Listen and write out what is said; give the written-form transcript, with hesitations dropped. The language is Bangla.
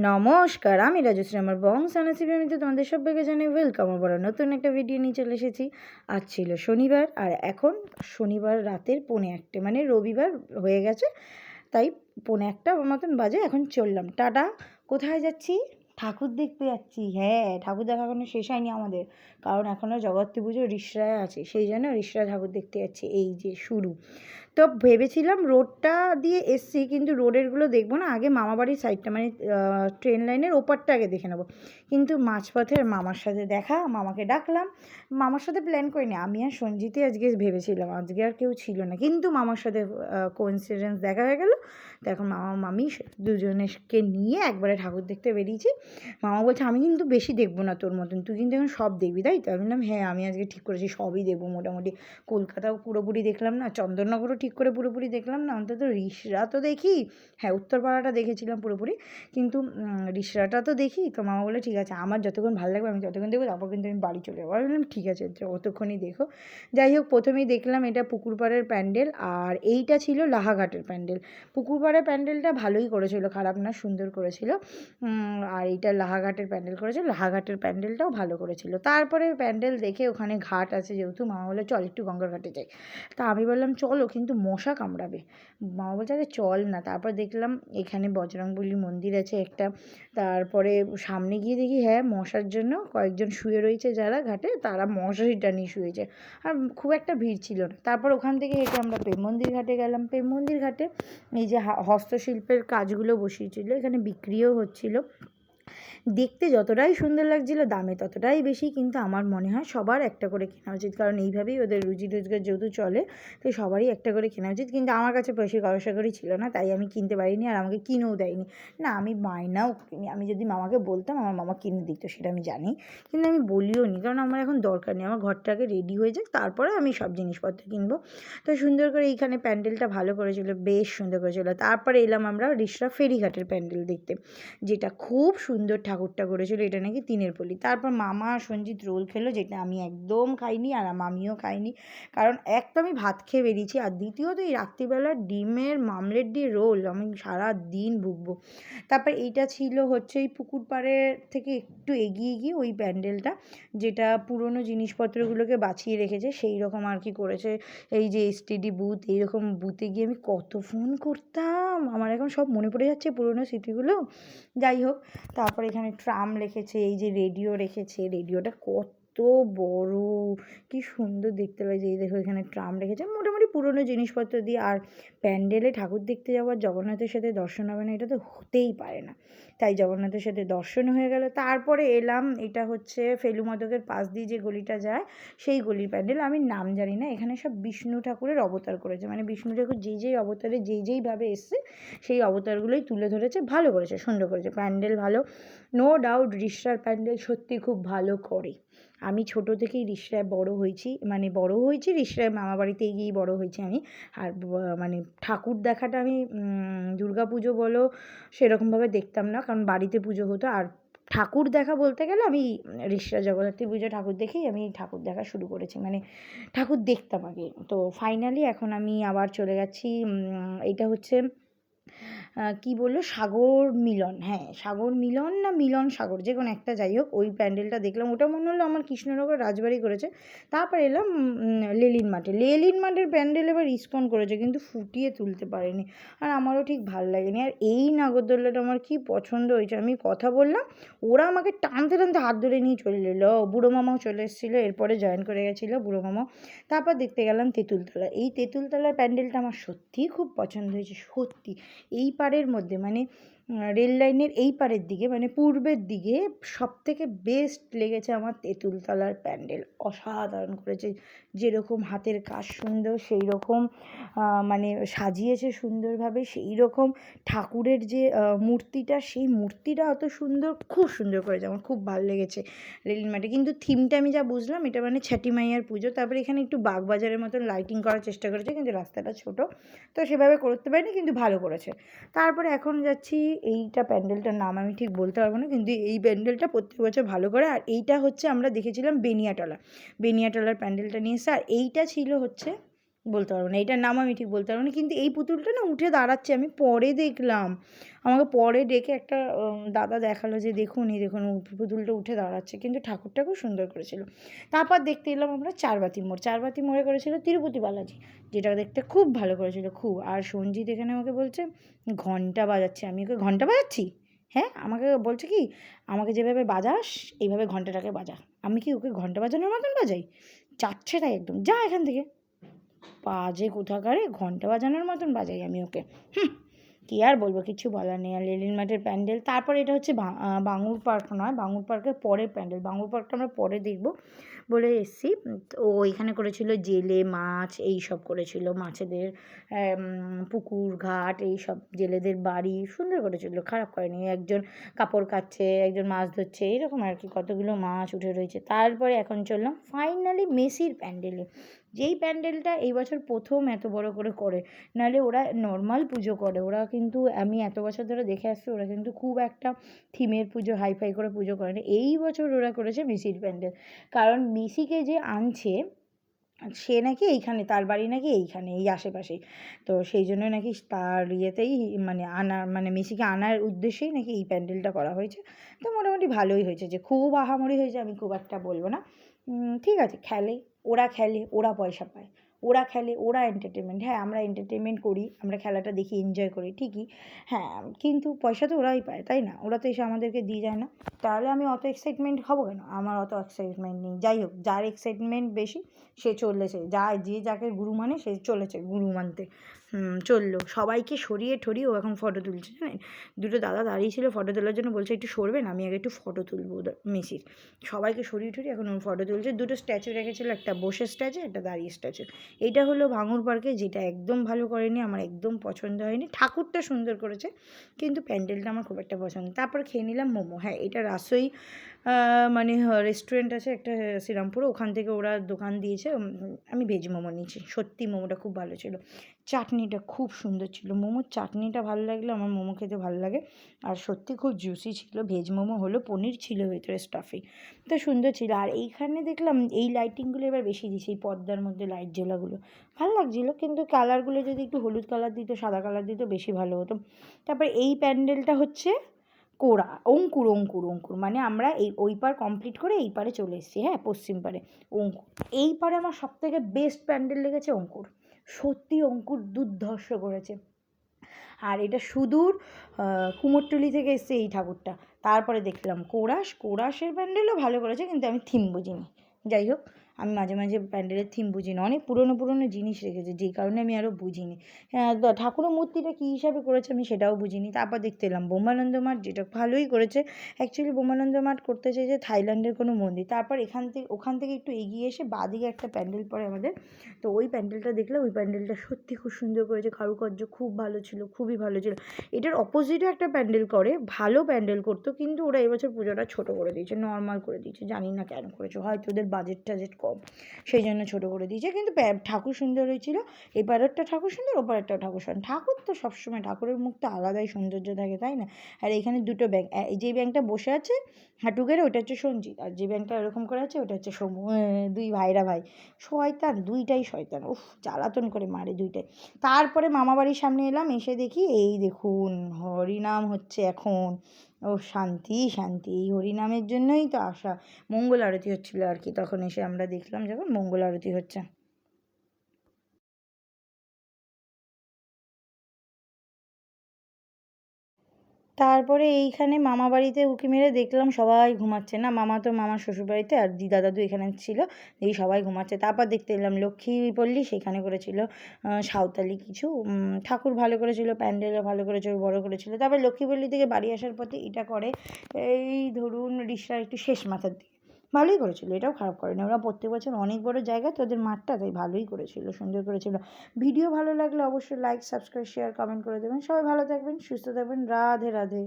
নমস্কার, আমি রাজশ্রী। আমার সানাসি ফ্যামিলিতে তোমাদের সবাইকে জানাই ওয়েলকাম। আবার নতুন একটা ভিডিও নিয়ে চলে এসেছি। আজ ছিল শনিবার, আর এখন শনিবার রাতের 1:45, মানে রবিবার হয়ে গেছে, তাই 1:45 মতন বাজে। এখন চললাম, টাটা। কোথায় যাচ্ছি? ঠাকুর দেখতে যাচ্ছি। হ্যাঁ, ঠাকুর দেখা এখনো শেষ হয়নি আমাদের, কারণ এখনও জগদ্ধাত্রী পুজো রিষড়ায় আছে, সেই জন্য রিষড়া ঠাকুর দেখতে যাচ্ছি। এই যে শুরু। তো ভেবেছিলাম রোডটা দিয়ে এসছি, কিন্তু রোডেরগুলো দেখবো না, আগে মামাবাড়ির সাইডটা, মানে ট্রেন লাইনের ওপারটা আগে দেখে নেবো। কিন্তু মাঝপথের মামার সাথে দেখা, মামাকে ডাকলাম। মামার সাথে প্ল্যান করিনি, আমি আর সঞ্জিতই আজকে ভেবেছিলাম, আজকে আর কেউ ছিল না, কিন্তু মামার সাথে কোইন্সিডেন্স দেখা হয়ে গেল। তো এখন মামা মামি দুজনেকে নিয়ে একবারে ঠাকুর দেখতে বেরিয়েছি। মামা বলছে আমি কিন্তু বেশি দেখবো না তোর মতন, তুই কিন্তু এখন সব দেখবি, তাই তো? আমি বললাম হ্যাঁ, আমি আজকে ঠিক করেছি সবই দেখবো মোটামুটি। কলকাতাও পুরোপুরি দেখলাম না, চন্দননগরও ঠিক করে পুরোপুরি দেখলাম না, অন্তত রিষড়া তো দেখি। হ্যাঁ, উত্তরপাড়াটা দেখেছিলাম পুরোপুরি, কিন্তু রিষড়াটা তো দেখি। তো মামা বলে ঠিক আছে, আমার যতক্ষণ ভালো লাগবে আমি ততক্ষণ দেখবো, তারপর কিন্তু আমি বাড়ি চলে যাবো। আমি বললাম ঠিক আছে, অতক্ষণই দেখো। যাই হোক, প্রথমেই দেখলাম এটা পুকুরপাড়ের প্যান্ডেল, আর এইটা ছিল লাহাঘাটের প্যান্ডেল। পুকুরপাড়ের প্যান্ডেলটা ভালোই করেছিল, খারাপ না, সুন্দর করেছিল। আর এইটা লাহাঘাটের প্যান্ডেল করেছিল, লাহাঘাটের প্যান্ডেলটাও ভালো করেছিল। তারপরে প্যান্ডেল দেখে, ওখানে ঘাট আছে যেহেতু, মামা বলে চল একটু গঙ্গার ঘাটে যাই। তা আমি বললাম চলো, কিন্তু মশা কামড়াবে। মামা বলছে আরে চল না। তারপর দেখলাম এখানে বজরংবলী মন্দির আছে একটা। তারপরে সামনে গিয়ে দেখি হ্যাঁ, মশার জন্য কয়েকজন শুয়ে রয়েছে, যারা ঘাটে তারা মশারি টানিয়ে শুয়েছে, আর খুব একটা ভিড় ছিল না। তারপর ওখান থেকে হেঁটে আমরা প্রেম মন্দির ঘাটে গেলাম। প্রেম মন্দির ঘাটে এই যে হস্তশিল্পের কাজগুলো বসিয়েছিল, এখানে বিক্রিও হচ্ছিল। দেখতে যতটাই সুন্দর লাগছিল, দামে ততটাই বেশি, কিন্তু আমার মনে হয় সবার একটা করে কেনা উচিত, কারণ এইভাবেই ওদের রুজি রোজগার যেহেতু চলে, তো সবারই একটা করে কেনা উচিত। কিন্তু আমার কাছে বেশি ভরসা করি ছিল না, তাই আমি কিনতে পারিনি, আর আমাকে কিনেও দেয়নি। না, আমি বায়নাও কিনি, আমি যদি মামাকে বলতাম আমার মামা কিনে দিত, সেটা আমি জানি, কিন্তু আমি বলিও নি, কারণ আমার এখন দরকার নেই। আমার ঘরটাকে রেডি হয়ে যাক, তারপরে আমি সব জিনিসপত্র কিনবো। তো সুন্দর করে এইখানে প্যান্ডেলটা ভালো করেছিল, বেশ সুন্দর করেছিল। তারপরে এলাম আমরা রিষড়া ফেরিঘাটের প্যান্ডেল দেখতে, যেটা খুব সুন্দর ঠাকুরটা করেছিল। এটা নাকি তিনের পল্লী। তারপর মামা সঞ্জিত রোল খেলো, যেটা আমি একদম খাইনি, আর মামিও খাইনি, কারণ এক তো আমি ভাত খেয়ে বেরিয়েছি, আর দ্বিতীয়ত এই রাত্রিবেলা ডিমের মামলেট দিয়ে রোল আমি সারা দিন ভুগবো। তারপর এইটা ছিল হচ্ছে এই পুকুর পাড়ের থেকে একটু এগিয়ে গিয়ে ওই প্যান্ডেলটা, যেটা পুরনো জিনিসপত্রগুলোকে বাঁচিয়ে রেখেছে, সেই রকম আর কি করেছে। এই যে এসটিডি বুথ, এইরকম বুথে গিয়ে আমি কত ফোন করতাম, আমার এখন সব মনে পড়ে যাচ্ছে পুরনো স্মৃতিগুলো। যাই হোক, তারপর এখানে ট্রাম রেখেছে, এই যে রেডিও রেখেছে, রেডিওটা কত বড়, কি সুন্দর দেখতে লাগছে। এই দেখো এখানে ট্রাম রেখেছে, মোটামুটি পুরনো জিনিসপত্র দিয়ে। আর প্যান্ডেলে ঠাকুর দেখতে যাওয়ার জগন্নাথের সাথে দর্শন হবে না, এটা তো হতেই পারে না। তাই জগন্নাথের সাথে দর্শন হয়ে গেল। তারপরে এলাম, এটা হচ্ছে ফেলু মদকের পাশ দিয়ে যে গলিটা যায়, সেই গলির প্যান্ডেল। আমি নাম জানি না, এখানে সব বিষ্ণু ঠাকুরের অবতার করেছে, মানে বিষ্ণু ঠাকুর যেই যেই অবতারে যেইভাবে এসছে, সেই অবতারগুলোই তুলে ধরেছে, ভালো করেছে, সুন্দর করেছে। প্যান্ডেল ভালো, নো ডাউট। রিষড়ার প্যান্ডেল সত্যি খুব ভালো করে। আমি ছোটো থেকেই রিষড়ায় বড় হয়েছি, মানে বড় হয়েছি রিষড়ায়, মামা বাড়িতে গিয়েই বড় হয়েছি আমি। আর মানে ঠাকুর দেখাটা আমি দুর্গা পুজো বলো সেরকমভাবে দেখতাম না, কারণ বাড়িতে পুজো হতো। আর ঠাকুর দেখা বলতে গেলে আমি রিষড়া জগদ্ধাত্রী পুজো ঠাকুর দেখেই আমি ঠাকুর দেখা শুরু করেছি, মানে ঠাকুর দেখতাম আগে। তো ফাইনালি এখন আমি আবার চলে গেছি, এইটা হচ্ছে কী বললো, সাগর মিলন, হ্যাঁ সাগর মিলন না মিলন সাগর, যে কোনো একটা, যাই হোক ওই প্যান্ডেলটা দেখলাম। ওটা মনে হলো আমার কৃষ্ণনগর রাজবাড়ি করেছে। তারপর এলাম লেলিন মাঠে। লেলিন মাঠের প্যান্ডেল এবার ইস্কন করেছে, কিন্তু ফুটিয়ে তুলতে পারেনি, আর আমারও ঠিক ভাল লাগেনি। আর এই নাগরদোল্লাটা আমার কি পছন্দ হয়েছে, আমি কথা বললাম, ওরা আমাকে টানতে টানতে হাত ধরে নিয়ে চলে এলো। বুড়ো মামাও চলে এসেছিলো, এরপরে জয়েন করে গেছিলো বুড়ো মামাও। তারপর দেখতে গেলাম তেঁতুলতলা। এই তেঁতুলতলার প্যান্ডেলটা আমার সত্যিই খুব পছন্দ হয়েছে, সত্যি। এই পাড়ের মধ্যে, মানে রেল লাইনের এই পাড়ের দিকে, মানে পূর্বের দিকে সবথেকে বেস্ট লেগেছে আমার তেঁতুলতলার প্যান্ডেল। অসাধারণ করেছে, যেরকম হাতের কাজ সুন্দর, সেই রকম মানে সাজিয়েছে সুন্দরভাবে, সেই রকম ঠাকুরের যে মূর্তিটা, সেই মূর্তিটা অত সুন্দর, খুব সুন্দর করেছে, আমার খুব ভালো লেগেছে রেলিন মাঠে। কিন্তু থিমটা আমি যা বুঝলাম, এটা মানে ছাটি মাইয়ার পুজো। তারপরে এখানে একটু বাগবাজারের মতন লাইটিং করার চেষ্টা করেছে, কিন্তু রাস্তাটা ছোট, তো সেভাবে করতে পারিনি, কিন্তু ভালো করেছে। তারপরে এখন যাচ্ছি, এইটা প্যান্ডেলটার নাম আমি ঠিক বলতে পারবো না, কিন্তু এই প্যান্ডেলটা প্রত্যেক বছর ভালো করে। আর এইটা হচ্ছে আমরা দেখেছিলাম বেনিয়াটলা, বেনিয়াটলার প্যান্ডেলটা নিয়ে এসে। আর এইটা ছিল হচ্ছে বলতে পারবো না, এটার নাম আমি ঠিক বলতে পারবো না, কিন্তু এই পুতুলটা না উঠে দাঁড়াচ্ছে, আমি পরে দেখলাম। আমাকে পরে ডেকে একটা দাদা দেখালো যে দেখুন এই দেখুন পুতুলটা উঠে দাঁড়াচ্ছে, কিন্তু ঠাকুরটা খুব সুন্দর করেছিল। তারপর দেখতে এলাম আমরা চারবাতি মোড়। চারবাতি মোড়ে করেছিল তিরুপতি বালাজি, যেটা দেখতে খুব ভালো করেছিল, খুব। আর সঞ্জিত এখানে আমাকে বলছে ঘন্টা বাজাচ্ছে, আমি ওকে ঘন্টা বাজাচ্ছি, হ্যাঁ আমাকে বলছে কি আমাকে যেভাবে বাজাস এইভাবে ঘন্টাটাকে বাজা। আমি কি ওকে ঘন্টা বাজানোর মতন বাজাই? চাচ্ছে তাই একদম, যা এখান থেকে, বাজে কোথাকারে, ঘন্টা বাজানোর মতন বাজাই আমি ওকে। কী আর বলবো, কিছু বলার নেই। আর লেলিন মাঠের প্যান্ডেল, তারপরে এটা হচ্ছে বাঙুর পার্ক নয়, বাঙুর পার্কের পরের প্যান্ডেল, বাঙুর পার্কটা আমরা পরে দেখবো বলে এসছি। তো ওইখানে করেছিল জেলে মাছ এই সব করেছিল, মাছেদের পুকুর ঘাট এই সব, জেলেদের বাড়ি সুন্দর করেছিল, খারাপ করেনি। একজন কাপড় কাচ্ছে, একজন মাছ ধরছে, এরকম আর কি, কতগুলো মাছ উঠে রয়েছে। তারপরে এখন চললাম ফাইনালি মেসির প্যান্ডেলে, যেই প্যান্ডেলটা এই বছর প্রথম এত বড় করে করে, নাহলে ওরা নর্মাল পুজো করে। ওরা কিন্তু, আমি এত বছর ধরে দেখে আসছি, ওরা কিন্তু খুব একটা থিমের পুজো হাইফাই করে পুজো করে না। এই বছর ওরা করেছে মেসির প্যান্ডেল, কারণ মেসিকে যে আনছে সে নাকি এইখানে, তার বাড়ি নাকি এইখানে এই আশেপাশেই, তো সেই জন্য নাকি তার ইয়েতেই মানে আনার, মানে মেসিকে আনার উদ্দেশ্যেই নাকি এই প্যান্ডেলটা করা হয়েছে। তো মোটামুটি ভালোই হয়েছে, যে খুব আহামরি হয়েছে আমি খুব একটা বলবো না। ঠিক আছে, খেলে ওরা পয়সা পায়, ওরা খেলে ওরা এন্টারটেনমেন্ট, হ্যাঁ আমরা এন্টারটেনমেন্ট করি, আমরা খেলাটা দেখি এনজয় করি ঠিকই, হ্যাঁ কিন্তু পয়সা তো ওরাই পায় তাই না, ওরা তো এসে আমাদেরকে দিয়ে যায় না। তাহলে আমি অত এক্সাইটমেন্ট হবো কেন? আমার অত এক্সাইটমেন্ট নেই। যাই হোক, যার এক্সাইটমেন্ট বেশি সে চলেছে, যে যাকে গুরু মানে সে চলেছে গুরু মানতে। চললো, সবাইকে সরিয়ে ঠরিয়ে ও এখন ফটো তুলছে, জানেন? দুটো দাদা দাঁড়িয়ে ছিল ফটো তোলার জন্য, বলছে একটু সরবেন, আমি আগে একটু ফটো তুলবো মেসির। সবাইকে সরিয়ে ঠরিয়ে এখন ওর ফটো তুলছে। দুটো স্ট্যাচু রেখেছিল, একটা বসে স্ট্যাচু, একটা দাঁড়িয়ে স্ট্যাচু। এইটা হলো ভাঙুর পার্কে, যেটা একদম ভালো করেনি, আমার একদম পছন্দ হয়নি। ঠাকুরটা সুন্দর করেছে, কিন্তু প্যান্ডেলটা আমার খুব একটা পছন্দ। তারপর খেয়ে নিলাম মোমো। হ্যাঁ, এটা রাসই মানে রেস্টুরেন্ট আছে একটা শ্রীরামপুরে, ওখান থেকে ওরা দোকান দিয়েছে। আমি ভেজ মোমো নিয়েছি, সত্যি মোমোটা খুব ভালো ছিল, চাটনিটা খুব সুন্দর ছিল। মোমোর চাটনিটা ভালো লাগলে আমার মোমো খেতে ভালো লাগে। আর সত্যি খুব জুসি ছিল, ভেজ মোমো হলো, পনির ছিল ভেতরে স্টাফিং, তো সুন্দর ছিল। আর এইখানে দেখলাম এই লাইটিংগুলো এবার বেশি দিয়েছে, এই পর্দার মধ্যে লাইট জ্বালাগুলো ভালো লাগছিলো, কিন্তু কালারগুলো যদি একটু হলুদ কালার দিত, সাদা কালার দিত, বেশি ভালো হতো। তারপরে এই প্যান্ডেলটা হচ্ছে কোড়া, অঙ্কুর মানে আমরা ওই পার কমপ্লিট করে এই পারে চলে এসেছি, হ্যাঁ পশ্চিম পারে অঙ্কুর। এই পারে আমার সবথেকে বেস্ট প্যান্ডেল লেগেছে অঙ্কুর, সত্যি অঙ্কুর দুর্ধর্ষ করেছে। আর এটা সুদূর কুমোরটুলি থেকে এসছে এই ঠাকুরটা। তারপরে দেখলাম কোরাসের প্যান্ডেলও ভালো করেছে, কিন্তু আমি থিম বুঝিনি। যাই হোক, আমি মাঝে মাঝে প্যান্ডেলের থিম বুঝি না, অনেক পুরনো জিনিস রেখেছে, যেই কারণে আমি আরও বুঝিনি। ঠাকুরের মূর্তিটা কী হিসাবে করেছে আমি সেটাও বুঝিনি। তারপর দেখতে এলাম বোমানন্দ মাঠ, যেটা ভালোই করেছে। অ্যাকচুয়ালি বোমানন্দ মাঠ করতে চাইছে থাইল্যান্ডের কোনো মন্দির। তারপর ওখান থেকে একটু এগিয়ে এসে বাঁদিকে একটা প্যান্ডেল পড়ে আমাদের, তো ওই প্যান্ডেলটা দেখলাম। ওই প্যান্ডেলটা সত্যি খুব সুন্দর করেছে, কারুকার্য খুব ভালো ছিল, খুবই ভালো ছিল। এটার অপোজিটে একটা প্যান্ডেল করে, ভালো প্যান্ডেল করতো, কিন্তু ওরা এবছর পুজোটা ছোটো করে দিয়েছে, নর্মাল করে দিয়েছে, জানি না কেন করেছে, হয়তো ওদের বাজেট টাজেট কম সেই জন্য ছোটো করে দিয়েছে। কিন্তু ঠাকুর সুন্দর হয়েছিল, এপারেরটা ঠাকুর সুন্দর, ওপারেরটাও ঠাকুর সুন্দর। ঠাকুর তো সবসময়, ঠাকুরের মুখ তো আলাদাই সৌন্দর্য থাকে তাই না? আর এখানে দুটো ব্যাঙ, যেই ব্যাঙটা বসে আছে হাঁটু গেড়ে ওটা হচ্ছে সঞ্জিত, আর যে ব্যাঙটা এরকম করে আছে ওটা হচ্ছে সমু। দুই ভাইরা ভাই, শয়তান, দুইটাই শয়তান, উফ জ্বালাতন করে মারে দুইটাই। তারপরে মামাবাড়ির সামনে এলাম, এসে দেখি এই দেখুন হরিনাম হচ্ছে এখন। ও শান্তি শান্তি, এই হরিনামের জন্যই তো আসা। মঙ্গল আরতি হচ্ছিলো আর কি, তখন এসে আমরা দেখলাম যখন মঙ্গল আরতি হচ্ছে। তারপরে এইখানে মামা বাড়িতে উঁকি মেরে দেখলাম সবাই ঘুমাচ্ছে, না মামা তো মামার শ্বশুরবাড়িতে, আর দিদা দাদু এখানে ছিল, এই সবাই ঘুমাচ্ছে। তারপর দেখতে এলাম লক্ষ্মীপল্লী, সেখানে করেছিল সাঁওতালি কিছু ঠাকুর ভালো করেছিল, প্যান্ডেলও ভালো করেছিল, বড় করেছিল। তারপর লক্ষ্মীপল্লী থেকে বাড়ি আসার পথে এটা করে, এই ধরুন রিক্সার একটু শেষ মাথার দিকে, ভালোই করেছিল, এটাও খারাপ করেনি। ওরা প্রত্যেক বছর অনেক বড় জায়গা তো ওদের মাঠটা, তাই ভালোই করেছিল, সুন্দর করেছিল। ভিডিও ভালো লাগলে অবশ্যই লাইক সাবস্ক্রাইব শেয়ার কমেন্ট করে দেবেন। সবাই ভালো থাকবেন, সুস্থ থাকবেন, রাধে রাধে।